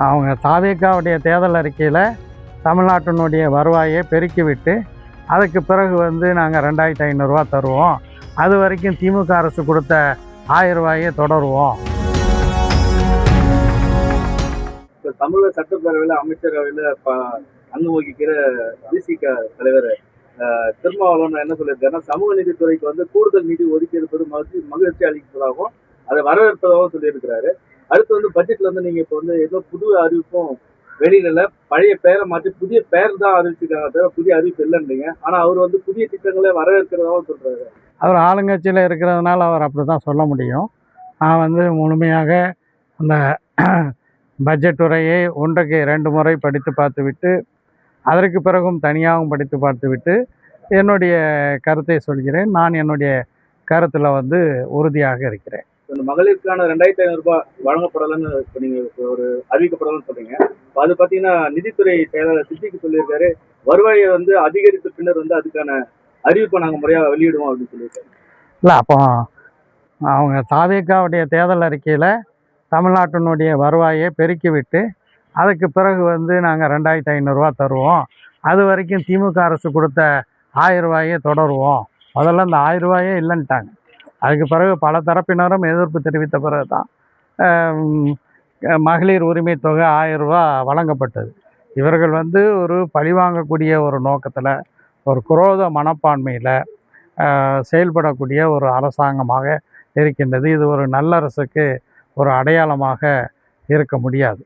அவங்க தாவேக்காவுடைய தேர்தல் அறிக்கையில் தமிழ்நாட்டினுடைய வருவாயை பெருக்கிவிட்டு அதுக்கு பிறகு நாங்கள் 2500 ரூபா தருவோம், அது வரைக்கும் திமுக அரசு கொடுத்த 1000 ரூபாயை தொடருவோம். இப்போ தமிழக சட்டப்பேரவையில் அமைச்சரவையில் அங்கு வகிக்கிற விசிக தலைவர் திருமாவளவன் என்ன சொல்லியிருக்காருன்னா, சமூக நீதித்துறைக்கு கூடுதல் நிதி ஒதுக்கி இருப்பது மகிழ்ச்சி அளிப்பதாகவும் அதை வரவேற்பதாகவும் சொல்லியிருக்கிறாரு. அடுத்து பட்ஜெட்ல நீங்க இப்போ ஏதோ புது அறிவிப்பும் வெளியில பழைய பெயரை மாற்றி புதிய பெயர் தான் அறிவிச்சிருக்காங்க, தவிர புதிய அறிவிப்பு இல்லைன்றீங்க. ஆனா அவர் புதிய திட்டங்களை வரவேற்கிறதாகவும் சொல்றாரு. அவர் ஆளுங்கட்சியில் இருக்கிறதுனால அவர் அப்படி தான் சொல்ல முடியும். நான் முழுமையாக அந்த பட்ஜெட் உரையை 1க்கு 2 முறை படித்து பார்த்துவிட்டு அதற்கு பிறகும் தனியாகவும் படித்து பார்த்துவிட்டு என்னுடைய கருத்தை சொல்கிறேன். நான் என்னுடைய கருத்தில் உறுதியாக இருக்கிறேன். இந்த மகளிருக்கான 2500 ரூபாய் வழங்கப்படலன்னு இப்போ நீங்க ஒரு அறிவிக்கப்படலன்னு சொல்றீங்க. அது பார்த்தீங்கன்னா நிதித்துறை செயலாளர் சித்திக்கு சொல்லியிருக்காரு, வருவாயை அதிகரித்த பின்னர் அதுக்கான அறிவிப்பை நாங்கள் முறையாக வெளியிடுவோம் அப்படின்னு சொல்லியிருக்காரு. இல்லை, அப்போ அவங்க தாவேக்காவுடைய தேர்தல் அறிக்கையில் தமிழ்நாட்டினுடைய வருவாயை பெருக்கிவிட்டு அதுக்கு பிறகு நாங்கள் 2500 ரூபா தருவோம், அது வரைக்கும் திமுக அரசு கொடுத்த 1000 ரூபாயை தொடருவோம். முதல்ல அந்த 1000 ரூபாயே இல்லைன்ட்டாங்க. அதுக்கு பிறகு பல தரப்பினரும் எதிர்ப்பு தெரிவித்த பிறகு தான் மகளிர் உரிமை தொகை 1000 ரூபா வழங்கப்பட்டது. இவர்கள் ஒரு பழிவாங்கக்கூடிய ஒரு நோக்கத்தில், ஒரு குரோத மனப்பான்மையில் செயல்படக்கூடிய ஒரு அரசாங்கமாக இருக்கின்றது. இது ஒரு நல்லரசுக்கு ஒரு அடையாளமாக இருக்க முடியாது.